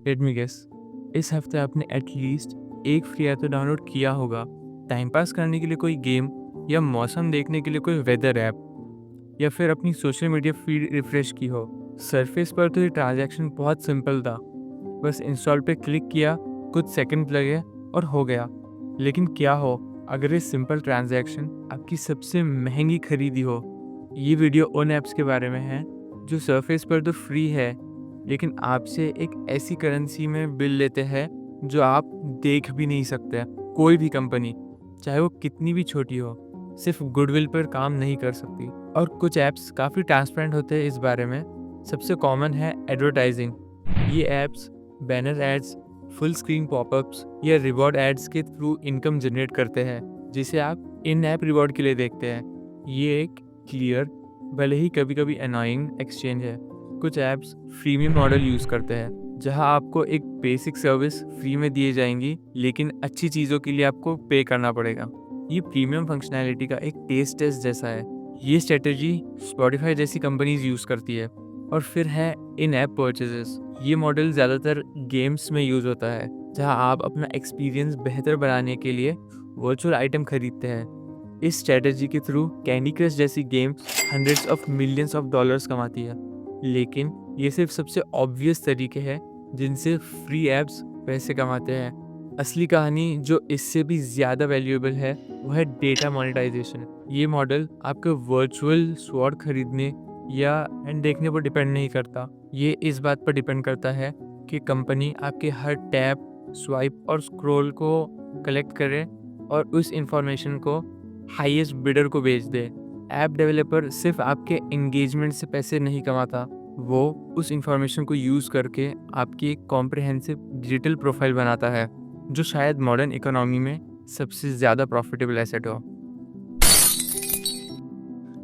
Let me guess, इस हफ्ते आपने एटलीस्ट एक फ्री ऐप तो डाउनलोड किया होगा। टाइम पास करने के लिए कोई गेम, या मौसम देखने के लिए कोई वेदर ऐप, या फिर अपनी सोशल मीडिया फीड रिफ्रेश की हो। सरफेस पर तो ये ट्रांजैक्शन बहुत सिंपल था, बस इंस्टॉल पे क्लिक किया, कुछ सेकंड लगे और हो गया। लेकिन क्या हो अगर ये सिंपल ट्रांजैक्शन आपकी सबसे महंगी खरीदी हो। ये वीडियो उन ऐप्स के बारे में है जो सरफेस पर तो फ्री है, लेकिन आपसे एक ऐसी करेंसी में बिल लेते हैं जो आप देख भी नहीं सकते। कोई भी कंपनी, चाहे वो कितनी भी छोटी हो, सिर्फ गुडविल पर काम नहीं कर सकती। और कुछ ऐप्स काफ़ी ट्रांसपेरेंट होते हैं इस बारे में। सबसे कॉमन है एडवर्टाइजिंग। ये apps banner ads, full screen popups या रिवॉर्ड एड्स के थ्रू इनकम जनरेट करते हैं, जिसे आप इन ऐप रिवॉर्ड के लिए देखते हैं। ये एक क्लियर, भले ही कभी कभी अनोइंग एक्सचेंज है। कुछ ऐप्स फ्रीमियम मॉडल यूज़ करते हैं, जहां आपको एक बेसिक सर्विस फ्री में दिए जाएंगी, लेकिन अच्छी चीज़ों के लिए आपको पे करना पड़ेगा। ये प्रीमियम फंक्शनैलिटी का एक टेस्ट टेस्ट जैसा है। ये स्ट्रेटजी स्पॉटिफाई जैसी कंपनीज यूज़ करती है। और फिर है इन ऐप परचेजेस। ये मॉडल ज़्यादातर गेम्स में यूज़ होता है, जहां आप अपना एक्सपीरियंस बेहतर बनाने के लिए वर्चुअल आइटम खरीदते हैं। इस स्ट्रेटजी के थ्रू कैंडी क्रश जैसी games hundreds of millions of dollars कमाती है। लेकिन ये सिर्फ सबसे ऑब्वियस तरीके हैं जिनसे फ्री ऐप्स पैसे कमाते हैं। असली कहानी जो इससे भी ज़्यादा वैल्यूएबल है वो है डेटा मोनेटाइजेशन। ये मॉडल आपको वर्चुअल स्वॉर्ड खरीदने या एंड देखने पर डिपेंड नहीं करता। ये इस बात पर डिपेंड करता है कि कंपनी आपके हर टैप, स्वाइप और स्क्रॉल को कलेक्ट करे और उस इंफॉर्मेशन को हाईएस्ट बिडर को बेच दे। ऐप डेवलपर सिर्फ आपके एंगेजमेंट से पैसे नहीं कमाता, वो उस इंफॉर्मेशन को यूज़ करके आपकी एक कॉम्प्रिहेंसिव डिजिटल प्रोफाइल बनाता है, जो शायद मॉडर्न इकोनॉमी में सबसे ज़्यादा प्रॉफिटेबल एसेट हो।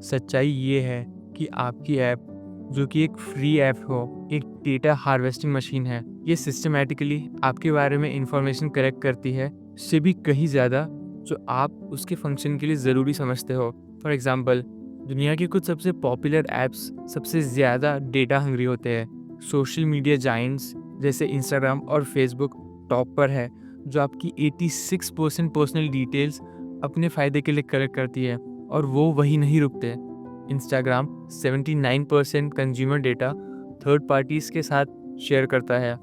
सच्चाई ये है कि आपकी ऐप, जो कि एक फ्री ऐप हो, एक डेटा हार्वेस्टिंग मशीन है। ये सिस्टमैटिकली आपके बारे में इंफॉर्मेशन कलेक्ट करती है, उससे भी कहीं ज़्यादा, जो आप उसके फंक्शन के लिए ज़रूरी समझते हो। फॉर एग्जांपल, दुनिया के कुछ सबसे पॉपुलर ऐप्स सबसे ज़्यादा डेटा हंग्री होते हैं। सोशल मीडिया जाइंट्स जैसे इंस्टाग्राम और फेसबुक टॉप पर है, जो आपकी 86% पर्सनल डिटेल्स अपने फ़ायदे के लिए कलेक्ट करती है। और वो वही नहीं रुकते। Instagram 79% consumer data third parties के साथ शेयर करता है,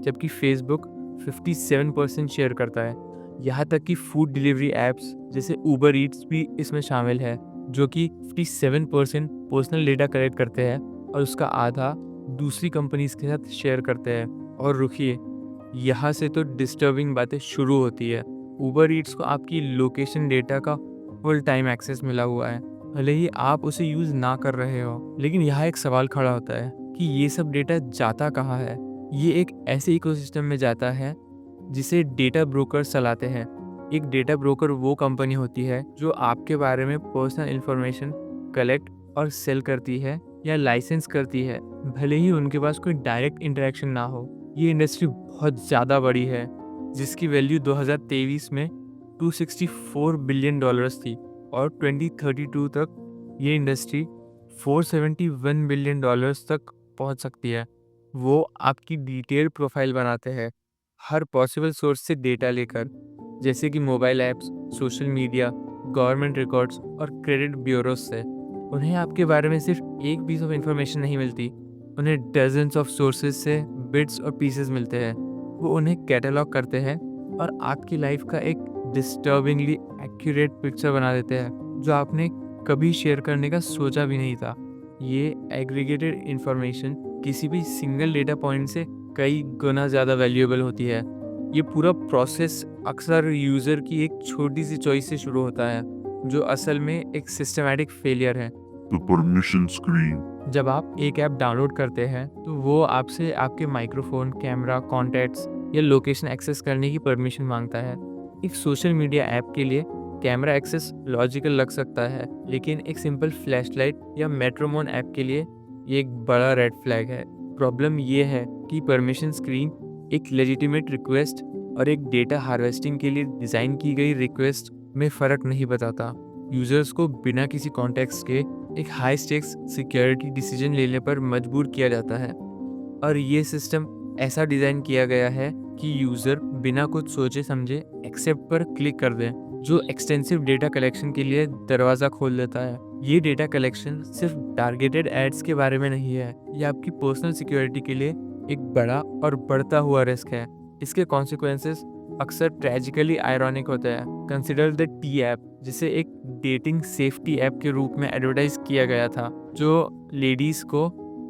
जबकि फेसबुक 57% शेयर करता है। यहाँ तक कि फूड डिलीवरी ऐप्स जैसे ऊबर ईट्स भी इसमें शामिल है, जो कि 57% पर्सनल डेटा कलेक्ट करते हैं और उसका आधा दूसरी कंपनीज के साथ शेयर करते हैं। और रुकिए, यहाँ से तो डिस्टर्बिंग बातें शुरू होती है। ऊबर ईट्स को आपकी लोकेशन डेटा का फुल टाइम एक्सेस मिला हुआ है, भले ही आप उसे यूज़ ना कर रहे हो। लेकिन यहाँ एक सवाल खड़ा होता है कि ये सब डेटा जाता कहाँ है। ये एक ऐसे इकोसिस्टम में जाता है जिसे डेटा ब्रोकर चलाते हैं। एक डेटा ब्रोकर वो कंपनी होती है जो आपके बारे में पर्सनल इंफॉर्मेशन कलेक्ट और सेल करती है या लाइसेंस करती है, भले ही उनके पास कोई डायरेक्ट इंटरेक्शन ना हो। ये इंडस्ट्री बहुत ज़्यादा बड़ी है, जिसकी वैल्यू 2023 में $264 बिलियन थी, और 2032 तक ये इंडस्ट्री $471 बिलियन तक पहुंच सकती है। वो आपकी डिटेल प्रोफाइल बनाते हैं, हर पॉसिबल सोर्स से डेटा लेकर, जैसे कि mobile apps, social media, government records और क्रेडिट ब्यूरोज से। उन्हें आपके बारे में सिर्फ एक पीस ऑफ इंफॉर्मेशन नहीं मिलती, उन्हें डजन्स ऑफ सोर्सेज से बिट्स और पीसेस मिलते हैं। वो उन्हें कैटलॉग करते हैं और आपकी लाइफ का एक डिस्टर्बिंगली एक्यूरेट पिक्चर बना देते हैं, जो आपने कभी शेयर करने का सोचा भी नहीं था। ये एग्रीगेटेड इंफॉर्मेशन किसी भी सिंगल डेटा पॉइंट से कई गुना ज़्यादा वैल्यूएबल होती है। ये पूरा प्रोसेस अक्सर यूज़र की एक छोटी सी चॉइस से शुरू होता है, जो असल में एक सिस्टमैटिक फेलियर है। The permission screen. जब आप एक ऐप डाउनलोड करते हैं तो वो आपसे आपके माइक्रोफोन, कैमरा, कॉन्टैक्ट्स या लोकेशन एक्सेस करने की परमिशन मांगता है। एक सोशल मीडिया ऐप के लिए कैमरा एक्सेस लॉजिकल लग सकता है, लेकिन एक सिंपल फ्लैशलाइट या मेट्रोमोन ऐप के लिए ये एक बड़ा रेड फ्लैग है। प्रॉब्लम ये है कि परमिशन स्क्रीन एक लेजिटिमेट रिक्वेस्ट और एक डेटा हार्वेस्टिंग के लिए डिज़ाइन की गई रिक्वेस्ट में फ़र्क नहीं बताता। यूज़र्स को बिना किसी कॉन्टेक्स्ट के एक हाई स्टेक्स सिक्योरिटी डिसीजन लेने पर मजबूर किया जाता है, और ये सिस्टम ऐसा डिज़ाइन किया गया है कि यूज़र बिना कुछ सोचे समझे एक्सेप्ट पर क्लिक कर दें, जो एक्सटेंसिव डेटा कलेक्शन के लिए दरवाज़ा खोल देता है। ये डेटा कलेक्शन सिर्फ टारगेटेड एड्स के बारे में नहीं है, ये आपकी पर्सनल सिक्योरिटी के लिए एक बड़ा और बढ़ता हुआ रिस्क है। इसके कॉन्सिक्वेंसेस अक्सर ट्रेजिकली आयरॉनिक होते हैं। कंसिडर द टी ऐप, जिसे एक डेटिंग सेफ्टी ऐप के रूप में एडवर्टाइज किया गया था, जो लेडीज़ को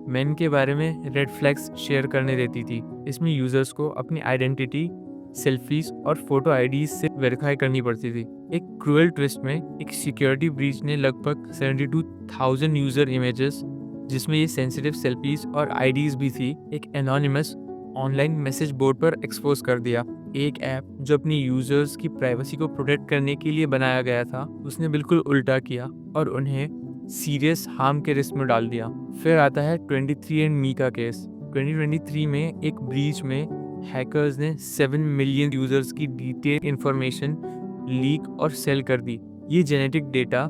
मेन के बारे में रेड फ्लैग्स शेयर करने देती थी। इसमें यूजर्स को अपनी आइडेंटिटी, सेल्फीज और फोटो आईडीज से वेरीफाई करनी पड़ती थी। एक क्रूअल ट्विस्ट में एक सिक्योरिटी ब्रीच ने लगभग 72,000 यूजर इमेजेस, जिसमें ये सेंसिटिव सेल्फीज और आईडीज भी थी, एक एनोनिमस ऑनलाइन मैसेज बोर्ड पर एक्सपोज कर दिया। एक ऐप जो अपनी यूजर्स की प्राइवेसी को प्रोटेक्ट करने के लिए बनाया गया था, उसने बिल्कुल उल्टा किया और उन्हें सीरियस हार्म के रिस्क में डाल दिया। फिर आता है 23andMe का केस। 2023 में एक ब्रीच में हैकर्स ने 7 मिलियन यूजर्स की डिटेल इंफॉर्मेशन लीक और सेल कर दी। ये जेनेटिक डेटा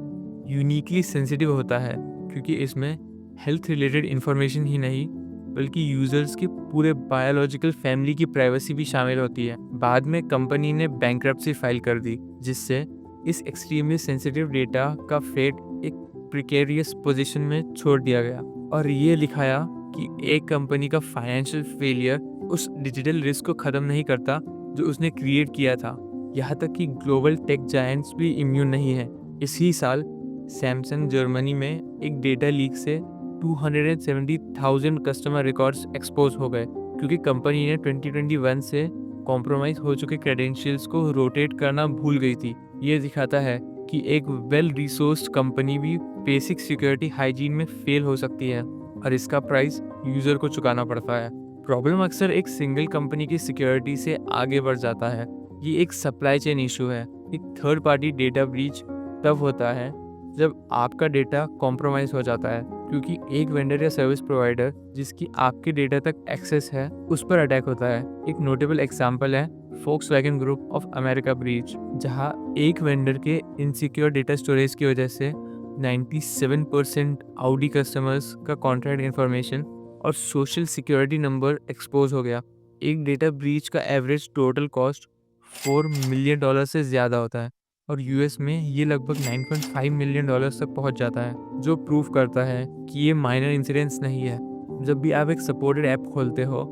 यूनिकली सेंसिटिव होता है, क्योंकि इसमें हेल्थ रिलेटेड इंफॉर्मेशन ही नहीं बल्कि यूजर्स के पूरे बायोलॉजिकल फैमिली की प्राइवेसी भी शामिल होती है। बाद में कंपनी ने बैंकरप्सी फाइल कर दी, जिससे इस एक्सट्रीमली सेंसिटिव डेटा का फेट एक प्रिकेरियस पोजीशन में छोड़ दिया गया और ये लिखाया कि एक कंपनी का फाइनेंशियल फेलियर उस डिजिटल रिस्क को ख़त्म नहीं करता जो उसने क्रिएट किया था। यहाँ तक कि ग्लोबल टेक जायंट्स भी इम्यून नहीं है। इसी साल सैमसंग जर्मनी में एक डेटा लीक से 270,000 कस्टमर रिकॉर्ड्स एक्सपोज हो गए, क्योंकि कंपनी ने 2021 से कॉम्प्रोमाइज हो चुके क्रेडेंशियल्स को रोटेट करना भूल गई थी। ये दिखाता है कि एक वेल रिसोर्स्ड कंपनी भी बेसिक सिक्योरिटी हाइजीन में फेल हो सकती है और इसका प्राइस यूजर को चुकाना पड़ता है। प्रॉब्लम अक्सर एक सिंगल कंपनी की सिक्योरिटी से आगे बढ़ जाता है। ये एक सप्लाई चेन इशू है। एक थर्ड पार्टी डेटा ब्रीच तब होता है जब आपका डेटा कॉम्प्रोमाइज हो जाता है, क्योंकि एक वेंडर या सर्विस प्रोवाइडर जिसकी आपके डेटा तक एक्सेस है उस पर अटैक होता है। एक नोटेबल एग्जांपल है Volkswagen group of America breach, जहां एक वेंडर के इनसिक्योर डेटा स्टोरेज की वजह से 97% ऑडी कस्टमर्स का कॉन्ट्रैक्ट इन्फॉर्मेशन और सोशल सिक्योरिटी नंबर एक्सपोज हो गया। एक डेटा ब्रीच का एवरेज टोटल कॉस्ट $4 मिलियन से ज़्यादा होता है और यूएस में ये लगभग $9.5 मिलियन तक पहुंच जाता है, जो प्रूफ करता है कि ये माइनर इंसिडेंट्स नहीं है। जब भी आप एक सपोर्टेड ऐप खोलते हो,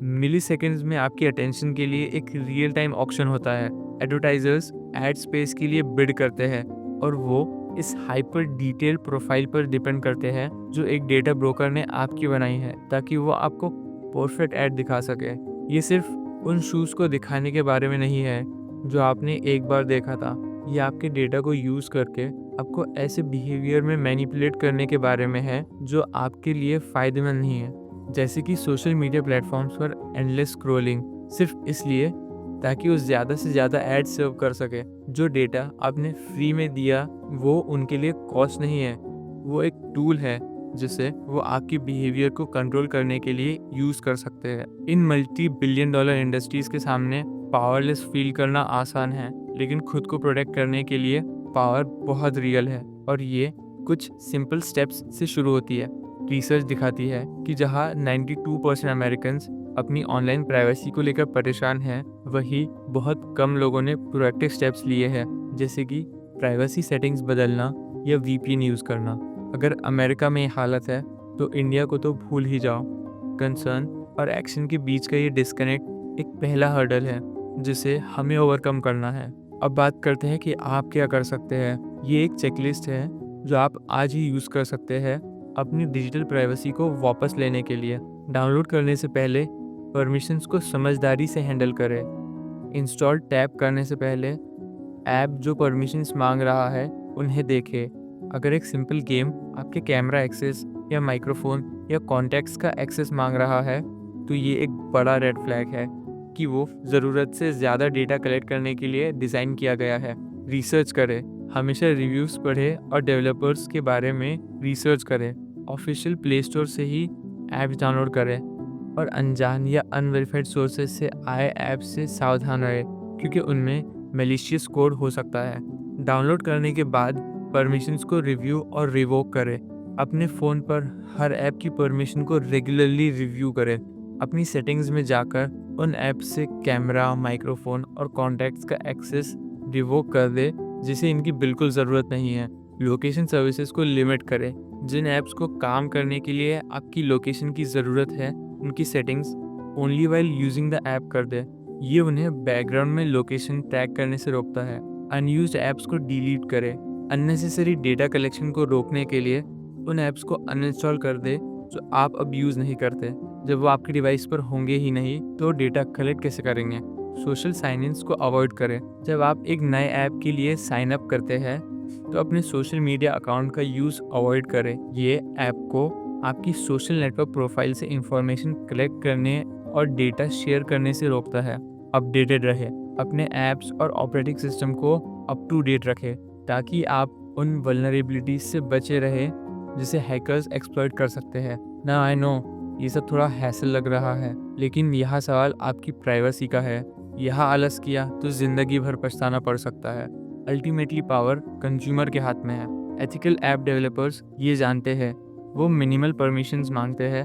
मिली सेकेंड्स में आपकी अटेंशन के लिए एक रियल टाइम ऑक्शन होता है। एडवर्टाइजर्स एड स्पेस के लिए बिड करते हैं और वो इस हाइपर डिटेल प्रोफाइल पर डिपेंड करते हैं जो एक डेटा ब्रोकर ने आपकी बनाई है, ताकि वो आपको परफेक्ट ऐड दिखा सके। ये सिर्फ उन शूज़ को दिखाने के बारे में नहीं है जो आपने एक बार देखा था। ये आपके डेटा को यूज़ करके आपको ऐसे बिहेवियर में मैनिपुलेट करने के बारे में है जो आपके लिए फ़ायदेमंद नहीं है, जैसे कि सोशल मीडिया प्लेटफॉर्म्स पर एंडलेस स्क्रॉलिंग, सिर्फ इसलिए ताकि वो ज़्यादा से ज़्यादा एड सर्व कर सके। जो डेटा आपने फ्री में दिया वो उनके लिए कॉस्ट नहीं है, वो एक टूल है जिसे वो आपकी बिहेवियर को कंट्रोल करने के लिए यूज़ कर सकते हैं। इन मल्टी बिलियन डॉलर इंडस्ट्रीज़ के सामने पावरलेस फील करना आसान है, लेकिन खुद को प्रोटेक्ट करने के लिए पावर बहुत रियल है और ये कुछ सिंपल स्टेप्स से शुरू होती है। रिसर्च दिखाती है कि जहां 92% अमेरिकन्स अपनी ऑनलाइन प्राइवेसी को लेकर परेशान हैं, वहीं बहुत कम लोगों ने प्रोएक्टिव स्टेप्स लिए हैं, जैसे कि प्राइवेसी सेटिंग्स बदलना या VPN यूज़ करना। अगर अमेरिका में ये हालत है तो इंडिया को तो भूल ही जाओ। कंसर्न और एक्शन के बीच का ये डिस्कनेक्ट एक पहला हर्डल है जिसे हमें ओवरकम करना है। अब बात करते हैं कि आप क्या कर सकते हैं। ये एक चेकलिस्ट है जो आप आज ही यूज़ कर सकते हैं अपनी डिजिटल प्राइवेसी को वापस लेने के लिए। डाउनलोड करने से पहले परमिशंस को समझदारी से हैंडल करें। इंस्टॉल टैप करने से पहले ऐप जो परमिशंस मांग रहा है उन्हें देखें। अगर एक सिंपल गेम आपके कैमरा एक्सेस या माइक्रोफोन या कॉन्टैक्ट्स का एक्सेस मांग रहा है तो ये एक बड़ा रेड फ्लैग है कि वो ज़रूरत से ज़्यादा डेटा कलेक्ट करने के लिए डिज़ाइन किया गया है। रिसर्च करें, हमेशा रिव्यूज़ पढ़ें और डेवलपर्स के बारे में रिसर्च करें। ऑफिशियल प्ले स्टोर से ही ऐप्स डाउनलोड करें और अनजान या अनवेरिफाइड सोर्सेज से आए ऐप्स से सावधान रहें, क्योंकि उनमें मैलिशियस कोड हो सकता है। डाउनलोड करने के बाद परमिशंस को रिव्यू और रिवोक करें। अपने फ़ोन पर हर ऐप की परमिशन को रेगुलरली रिव्यू करें। अपनी सेटिंग्स में जाकर उन ऐप्स से कैमरा, माइक्रोफोन और कॉन्टैक्ट्स का एक्सेस रिवोक कर दे जिसे इनकी बिल्कुल ज़रूरत नहीं है। लोकेशन सर्विसेज को लिमिट करें। जिन ऐप्स को काम करने के लिए आपकी लोकेशन की ज़रूरत है, उनकी settings only while using the app कर दे। ये उन्हें बैकग्राउंड में लोकेशन टैग करने से रोकता है। अनयूज्ड ऐप्स को डिलीट करें। अननेसेसरी डेटा कलेक्शन को रोकने के लिए उन ऐप्स को अनइंस्टॉल कर दे जो आप अब यूज़ नहीं करते। जब वो आपके डिवाइस पर होंगे ही नहीं तो डेटा कलेक्ट कैसे करेंगे। सोशल साइन इन्स को अवॉइड करें। जब आप एक नए ऐप के लिए साइन अप करते हैं तो अपने सोशल मीडिया अकाउंट का यूज़ अवॉइड करें। ये ऐप को आपकी सोशल नेटवर्क प्रोफाइल से इंफॉर्मेशन कलेक्ट करने और डेटा शेयर करने से रोकता है। अपडेटेड रहे। अपने ऐप्स और ऑपरेटिंग सिस्टम को अप टू डेट रखें ताकि आप उन वल्नरेबिलिटीज से बचे रहे जिसे हैकर्स एक्सप्लॉइट कर सकते हैं। ना आई नो ये सब थोड़ा हैसल लग रहा है, लेकिन यह सवाल आपकी प्राइवेसी का है। यह आलस किया तो ज़िंदगी भर पछताना पड़ सकता है। अल्टीमेटली पावर कंज्यूमर के हाथ में है। एथिकल ऐप डेवलपर्स ये जानते हैं, वो मिनिमल परमिशंस मांगते हैं,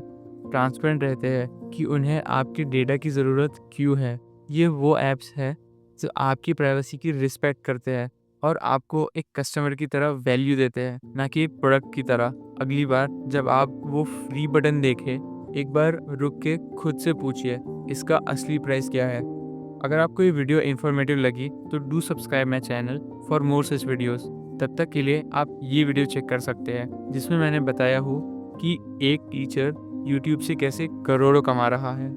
ट्रांसपेरेंट रहते हैं कि उन्हें आपके डेटा की ज़रूरत क्यों है। ये वो ऐप्स हैं जो आपकी प्राइवेसी की रिस्पेक्ट करते हैं और आपको एक कस्टमर की तरह वैल्यू देते हैं, ना कि एक प्रोडक्ट की तरह। अगली बार जब आप वो फ्री बटन देखें, एक बार रुक के खुद से पूछिए इसका असली प्राइस क्या है। अगर आपको ये वीडियो इन्फॉर्मेटिव लगी तो do subscribe my channel for more such videos. तब तक के लिए आप ये वीडियो चेक कर सकते हैं जिसमें मैंने बताया हूँ कि एक टीचर यूट्यूब से कैसे करोड़ों कमा रहा है।